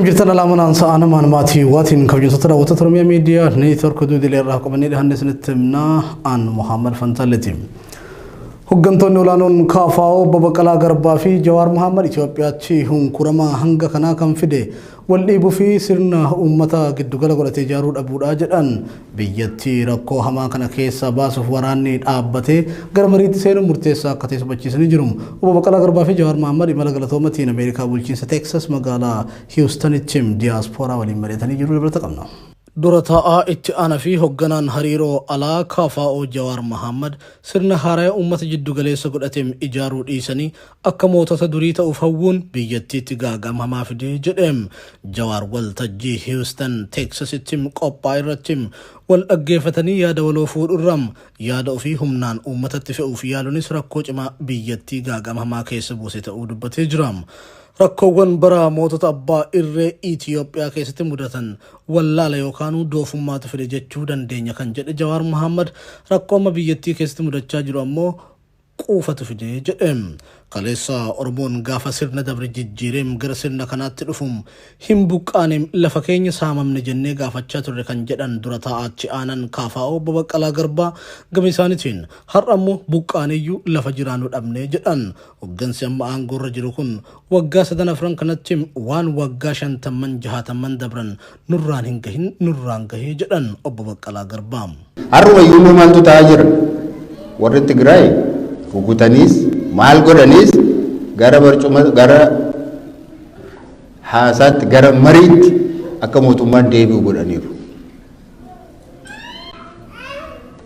Akkam jirtan alaamanaan sa'aana maatii waatiin kabajamtoota daawwattoota Oromiyaa Miidiyaa Neetwoork Duudilee irraa qabannee hannesinitti himnaa aan Muhammad Fantaaleti. Hoggantoonni olaanoon KFO Baqqalaa Garbaa fi Jawaar Mohaammed Itoophiyaatti hunkuramaa hanga kanaa kan fide wal dhiibuu fi sirna uummata giddugala godhatee ijaaruu dhabuudha jedhan biyyattii rakkoo hamaa kana keessa baasuuf waraanni dhaabbatee gara mariitti seenuun murteessaa akka ta'e hubachiisanii jiru. Baqqalaa Garbaa fi Jawaar Mohaammed imala galatoomatiin Ameerikaa bulchiinsa Texas magaalaa Houstonitti diiyaaspooraa waliin mari'atanii jiru dabalata qabna. Durataa itti aanaa fi hogganaan hariiroo alaa KFO Jawaar Mohaammed sirna haaraa uummata jiddu galeessa godhateem ijaaruu dhiisanii akka mootota durii ta'uuf hawwuun biyyattiitti gaaga'ama fidee jedheem. Jawaar waltajjii Houston Texasitti qophaa'e irratti wal dhaggeeffatanii yaada waloo fuudhurram yaada ofii humnaan uummatatti fe'uuf yaaluunis rakkoo cimaa biyyattii gaaga'ama keessa buuse ta'uu dubbatee jira. Rakkoowwan bara mootota abbaa irree Itoophiyaa keessatti mudatan wallaala yookaan doofummaatu fide jechuu dandeenya kan jedhe Jawaar Mohaammed rakkoo amma biyyattii keessatti mudachaa jiru ammoo quufatu fide jedheem. Kaleessa Oromoon gaafa sirna dabre jijjiireem gara sirna kanaatti dhufuum hin buqqaaneem lafa keenya saamamne jennee gaafachaa turre kan jedhan durataa achi aanan KFO Baqqalaa Garbaa gama isaaniitiin har'a ammoo buqqaaneyyuu lafa jiraannu dhabne jedhan. Hoggansi amma aangoorra jiru kun waggaa 7 afran kanatti waan waggaa 50-60 dabran nurraan hin gahin nurraan gahee jedhan obbo Baqqalaa Garbaa. Har'a iyyuu maaltu ta'aa jira? Warri Tigraay rukutaniis maal godhanis gara barcuma gara haasaatti gara mariitti akka mootummaan deebi'u godhaniiru.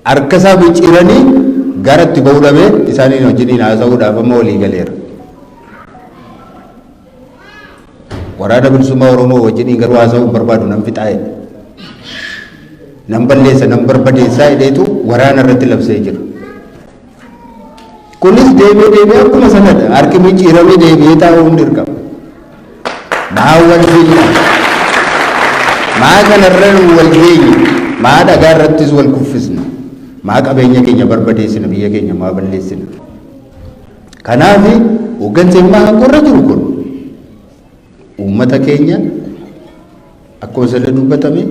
Harkasaa bicciiranii gara itti ba'uu dhabee isaaniin wajjiniin haasa'uudhaaf amma walii galeera. Waraana bilisummaa Oromoo wajjiniin garuu haasa'uu barbaadu nan fixaa'e. Nan balleessa nan barbadeessaa hidheetu waraana irratti labsee jira. Kunis deebi'ee akkuma sanadha. Harki micciiramee deebi'ee taa'uun dirqama. Maa wal fiina. Maa kanarra wal geenye. Maa dhagaa irrattis wal kuffisna. Maa qabeenya keenya barbadeessina biyya keenya maa balleessina. Kanaaf hoggansi amma aangoorra jiru kun uummata keenya akkuma sada dubbatame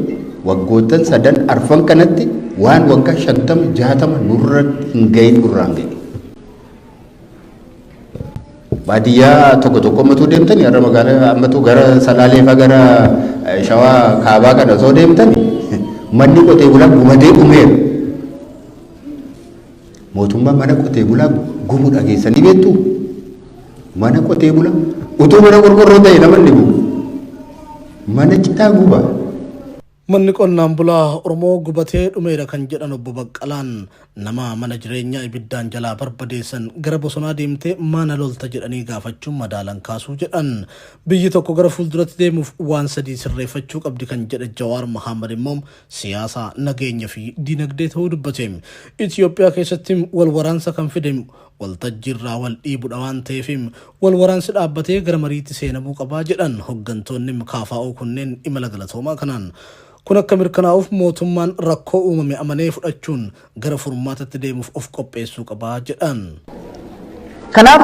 waggoottan 3 arfan kanatti waan waggaa 50-60 nurra hin gahin nurraan gahe. Baadiyyaa tokko matuu deemtanii har'a magaalaa ammatu gara Salaalee fa gara Shawaa Kaabaa kana soo deemtanii manni qotee bulaa gubatee dhumeera. Mootummaa mana qotee bulaa gubu dhageessanii beektu? Mana qotee bulaa utuu mana qorqorroo ta'e namanni gubu. Mana citaa guba. Manni qonnaan bulaa Oromoo gubatee dhumeera kan jedhan obbo Baqqalaan nama mana jireenyaa ibiddaan jalaa barbadeessan gara bosonaa deemtee maana lolta jedhanii gaafachuun madaalan kaasuu jedhan. Biyyi tokko gara fuulduratti deemuuf waan sadii sirreeffachuu qabdi kan jedhe Jawaar Mohaammed immoo siyaasa, nageenya fi dinagdee ta'uu dubbate. Itoophiyaa keessatti wal waraansa kan fide waltajjiirraa wal dhiibudha waan ta'eef wal waraansi dhaabbatee gara mariitti seenamuu qabaa jedhan hoggantoonni KFO kunneen imala galatoomaa kanaan. Kun akka mirkanaa'uuf mootummaan rakkoo uumame amanee fudhachuun gara furmaatatti deemuuf of qopheessuu qabaa jedhan. Kanaaf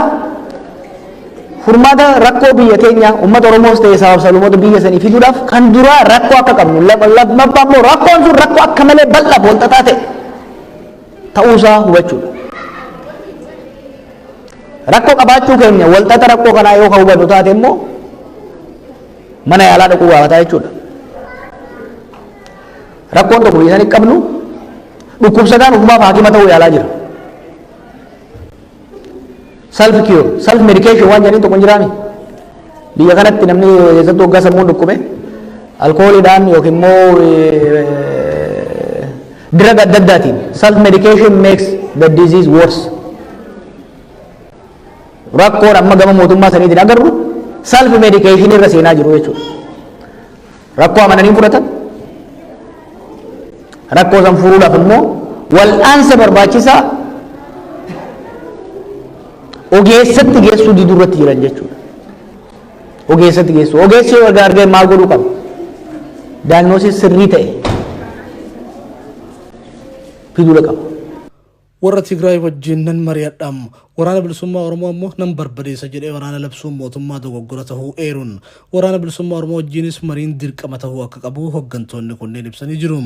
furmaata rakkoo biyya keenya uummata Oromoos ta'ee sabaaf sablammoota biyya sanii fiduudhaaf kan duraa rakkoo akka qabnu lammaffaa immoo rakkoon sun rakkoo akka malee bal'aa walxaxaa ta'e ta'uusaa hubachuudha. Rakkoo qabaachuu keenya walxaxa rakkoo kanaa yoo kan hubannu taate immoo mana yaalaa dhaquu gaafataa jechuudha. Rakkoon tokko biyya sanii qabnu dhukkubsataan ufumaaf haakima ta'uu yaalaa jira. Self cure, self medication waan jedhanii tokko hin jiraami. Biyya kanatti namni keessattuu waggaa sammuun dhukkube alkooliidhaan yookiin immoo diraga adda addaatiin self medication makes the disease worse. Rakkoon amma gama mootummaa saniitiin agarru self medication irra seenaa jiru jechuudha. Rakkoo amananii fudhatan rakkoo san furuudhaaf immoo wal'aansa barbaachisaa ogeessatti geessuu diduu irratti jiran jechuudha. Ogeessatti geessuu. Ogeessi yoo argee maal godhuu qaba? Diagnosis sirrii ta'e fiduudha qaba. warra Tigraay wajjin nan mari'adham waraana bilisummaa Oromoo ammoo nan barbadeessa jedhee waraana labsuun mootummaa dogoggora tahuu eeruun waraana bilisummaa Oromoo wajjinis mariin dirqama tahuu akka qabu hoggantoonni kunneen ibsanii jiru.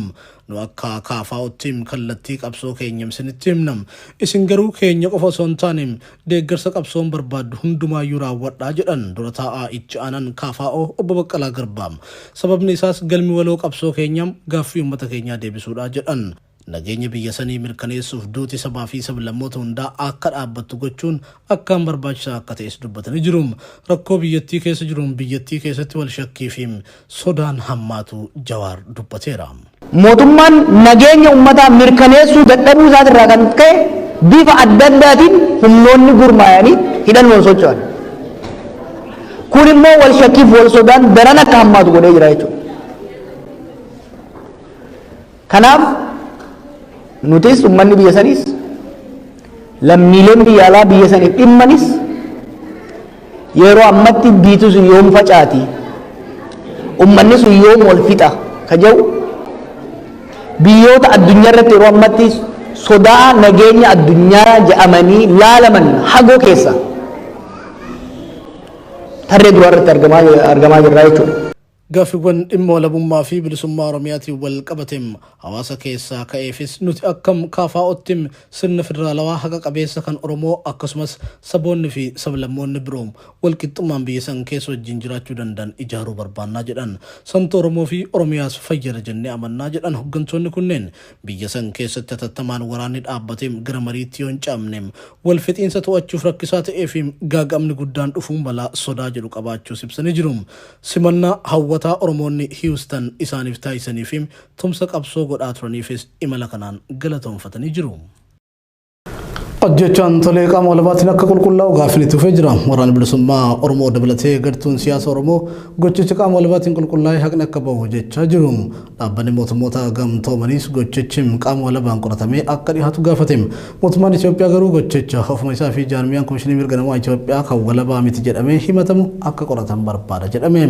Nu akka KFO'tiin kallattii qabsoo keenya isinitti himnam isin garuu keenya qofa osoo hin taane deeggarsa qabsoon barbaaddu hundumaayyuu raawwadhaa jedhan dura taa'aa itti aanan KFO obbo Baqqalaa Garbaa. Sababni isaas galmi waloo qabsoo keenyam gaaffii uummata keenyaa deebisuudha jedhan. Nageenya biyya sanii mirkaneessuuf duuti sabaa fi sablammoota hundaa akka dhaabbattu gochuun akkaan barbaachisaa akka ta'es dubbatanii jiru. Rakkoo biyyattii keessa jiruun biyyattii keessatti wal shakkii fi sodaan hammaatu Jawaar dubbateera. Mootummaan nageenya uummataa mirkaneessuu dadhabuu isaatirraa kan ka'e bifa adda addaatiin humnoonni gurmaa'anii hidhannoon socho'an. Kun immoo wal shakkiif wal sodaan daran akka hammaatu godhee jira jechuudha. Kanaaf nutis ummanni biyya sanis lammiileen biyya alaa biyya saniif dhimmanis yeroo ammatti biitu sun yoom facaati ummanni sun yoom wal fixa ka jedhu biyyoota addunyaa irratti yeroo ammatti sodaa nageenya addunyaa jedhamanii laalaman hagoo keessa tarree duraa irratti argamaa jirra jechuudha. Gaaffiiwwan dhimma walabummaa fi bilisummaa Oromiyaatiin wal qabateem hawaasa keessaa ka'eefis nuti akkam KFO'tiin sirna federaalawaa haqa qabeessa kan Oromoo akkasumas saboonni fi sablammoonni biroo wal qixxummaan biyya san keessa wajjin jiraachuu danda'an ijaaruu barbaannaa jedhan. Santa Oromoo fi Oromiyaas fayyada jennee amannaa jedhan hoggantoonni kunneen biyya san keessatti hatattamaan waraanni dhaabbateem gara mariitti yoo hin caamneem wal fixiinsa to'achuuf rakkisaa ta'ee fi gaagamni guddaan dhufuun balaa sodaa jedhu qabaachuus ibsanii jiru. Simannaa hawwata Oromoonni Houston isaaniif taasisanii fi tumsa qabsoo godhaa turaniifis imala kanaan galatoonfatanii jiru. Ajjechaan tolee qaama walabaatiin akka qulqullaa'u gaaffiin itti fufee jira. Waraana bilisummaa Oromoo dabalatee gartuun siyaasa Oromoo gochichi qaama walabaatiin qulqullaa'ee haqni akka bahu jechaa jiru. Dhaabbanni mootummoota gamtoomaniis gochichi qaama walabaan qoratamee akka dhiyaatu gaafate. Mootummaan Itoophiyaa garuu gochicha ofuma isaa fi jaarmiyaan komishinii mirga namaa Itoophiyaa kan walabaa miti jedhamee himatamu akka qoratan barbaada jedhame.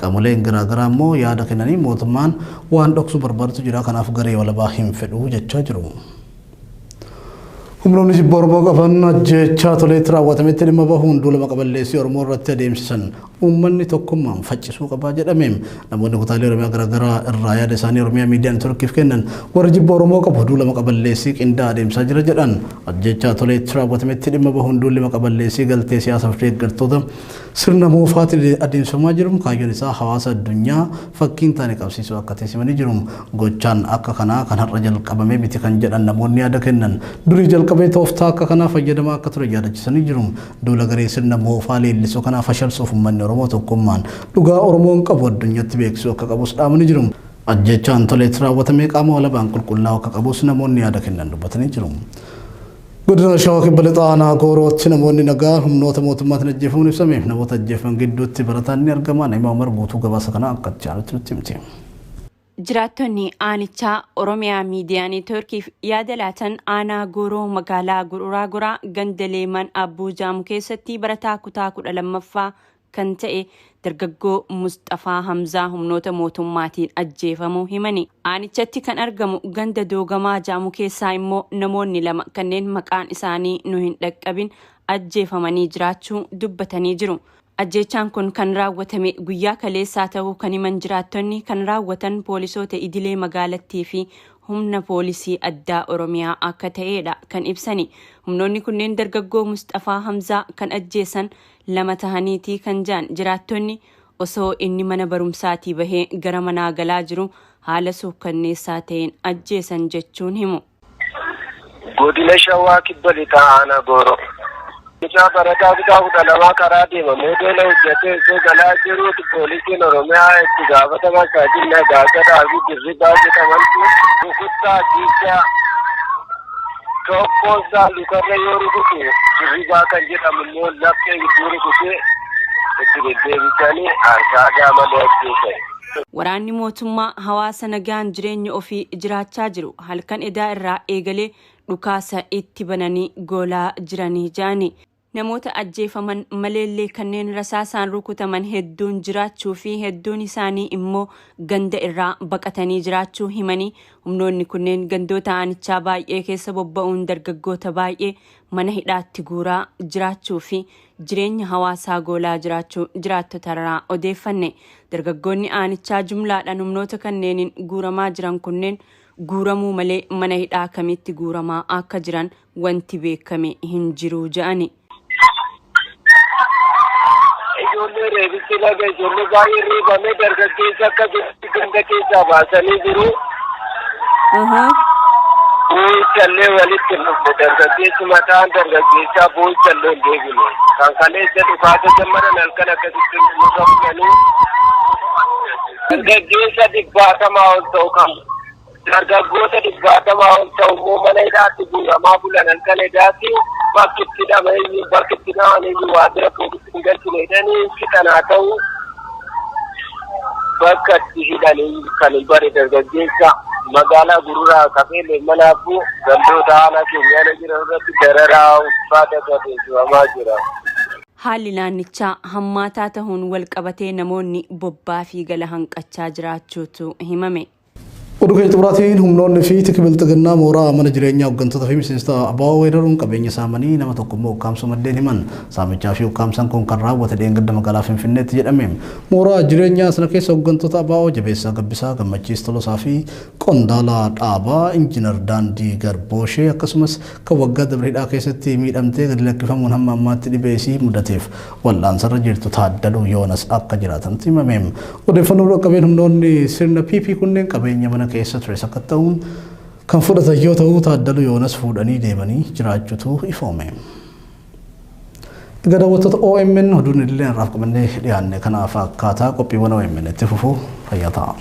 Qaamoleen garaagaraa immoo yaada kennanii mootummaan waan dhoksuu barbaadatu jira kanaaf garee walabaa hin fedhu jechaa jiru. Humnoonni jibba Oromoo qaban ajjechaa toleetti raawwatametti dhimma bahuun duulama qaballeessii Oromoo irratti adeemsisan uummanni tokkummaan faccisuu qabaa jedhame. Namoonni kutaalee Oromiyaa garaagaraa irraa yaada isaanii Oromiyaa miidiyaa neetwoorkiif kennan warra jibba Oromoo qabu duulama qaballeessii qindaa'aa adeemsaa jira jedhan. Ajjechaa toleetti raawwatametti dhimma bahuun duulama qaballeessii galtee siyaasaaf deeggartoota sirna moofaatiin adeemsifamaa jiru. Kaayyoon isaa hawaasa addunyaa fakkiin taane qabsiisuu akka teessimanii jiru. Gochaan akka kanaa kan har'a jalqabame miti kan jedhan namoonni yaada kennan durii jalqabee tooftaa akka kanaa fayyadamaa akka ture yaadachiisanii jiru. Duula garee sirna moofaa leellisuu kanaa fashalsuuf uummanni Oromoo tokkummaan dhugaa Oromoon qabu addunyaatti beeksisuu akka qabus dhaamanii jiru. Ajjechaan toleetti raawwatamee qaama walabaan qulqullaa'u akka qabus namoonni yaada kennan dubbatanii jiru. Godina Shawaa Kibba Lixaa Aanaa Goorootti namoonni nagaa humnoota mootummaatiin ajjeefamuun ibsame. Namoota ajjeefaman gidduutti barataan ni argama. Namaa Umar guutuu gabaasa kana akka jaalatti nutti himti. Jiraattonni aanichaa Oromiyaa miidiyaa neetwoorkiif yaada laatan aanaa Gooroo magaalaa Gururaa Goraa ganda Leeman Abbuu Jaamu keessatti barataa kutaa 12ffaa kan ta'e dargaggoo Mustafaa Hamzaa humnoota mootummaatiin ajjeefamuu himani. Aanichatti kan argamu ganda Doogamaa Jaamu keessaa immoo namoonni lama kanneen maqaan isaanii nu hin dhaqqabin ajjeefamanii jiraachuu dubbatanii jiru. Ajjechaan kun kan raawwatame guyyaa kaleessaa ta'uu kan himan jiraattonni kan raawwatan poolisoota idilee magaalattii fi humna poolisii addaa Oromiyaa akka ta'edha kan ibsani. Humnoonni kunneen dargaggoo Mustafaa Hamzaa kan ajjeesan lama tahaniitii kan jaan jiraattonni osoo inni mana barumsaatii bahee gara manaa galaa jiru haala suukkanneessaa ta'een ajjeesan jechuun himu. Godina Shawaa Kibba Lixaa Aanaa Gooroo. Isaa barataa kutaa 12 karaa deema moodela hojjetee osoo galaa jiruuti poolisiin Oromiyaa itti gaafatamaa isaanii nagaasaadhaa fi dirribaa jedhamantu rukuttaa jiichaa tokkosaa lukarra yoo rukutu dirribaa kan jedhamu immoo laphee gidduu rukutee itti deddeebisanii harkaadaa malee ajjeesan. Waraanni mootummaa hawaasa nagaan jireenya ofii jiraachaa jiru halkan edaa irraa eegalee dhukaasa itti bananii goolaa jiranii jaani. namoota ajjeefaman maleellee kanneen rasaasaan rukutaman hedduun jiraachuu fi hedduun isaanii immoo ganda irraa baqatanii jiraachuu himanii humnoonni kunneen gandoota aanichaa baay'ee keessa bobba'uun dargaggoota baay'ee mana hidhaatti guuraa jiraachuu fi jireenya hawaasaa goolaa jiraachuu jiraattotarraa odeeffanne. Dargaggoonni aanichaa jumlaadhaan humnoota kanneeniin guuramaa jiran kunneen guuramuu malee mana hidhaa kamitti guuramaa akka jiran wanti beekame hin jiru jedhani. Ijoollee reebisi laga ijoollee baay'ee reebamee dargaggeessa akka ganda keessaa baasanii jiru. Boo'ichallee walitti dhufu dargaggeessi mataan dargaggeessaa boo'ichallee hin deebine. Kan kaleessa dhufaata gammadan halkan akkasitti nurra fudhanii dargaggeessa 100 ol ta'u kan dargaggoota 100 ol ta'u immoo mana hidhaatti guuramaa bulan halkan hidhaatti bakkitti dhamanii waajjira poolisii galchine hidhanii kanaa ta'u bakka itti hidhanii kan bare dargaggeessa magaalaa gururaa kafeelee manaafu gandoota aanaa keenyaa jiran irratti dararaa ulfaata taasifamaa jira. Haalli naannichaa hammaataa ta'uun wal qabatee namoonni bobbaa fi gala hanqachaa jiraachuutu himame. Oduu keenya xumuraatiin humnoonni fi tikki bilxiginnaa mooraa mana jireenyaa hooggantoota fi miseensa abaa'oo weeraruun qabeenya saamanii nama tokko immoo ukkaamsuu maddeen himan. Saamichaa fi ukkaamsaan kun kan raawwate dheengadda magaalaa Finfinneetti jedhame. Mooraa jireenyaa sana keessa hooggantoota abaa'oo Jabeessaa Gabbisaa, Gammachiis Tolosaa fi Qondaalaa Dhaabaa Injiinar Daandii Garbooshee akkasumas kan waggaa dabreedhaa keessatti miidhamtee gadi lakkifamuun hamma ammaatti dhibeesii mudateef wal'aansarra jirtu Taaddaluu Yoonas akka jiraatan himame. Odeeffannoo qabeen humnoonni sirna PP kunneen qabeenya mana keessa ture sakatta'uun kan fudhatan yoo ta'u Taaddaluu Yoonas fuudhanii deemanii jiraachuutu ifoome. Daawwattoota OMN oduun illee irraa qabannee dhiyaanne kanaaf akkaataa qophiiwwan OMN itti fufuu fayyaa ta'a.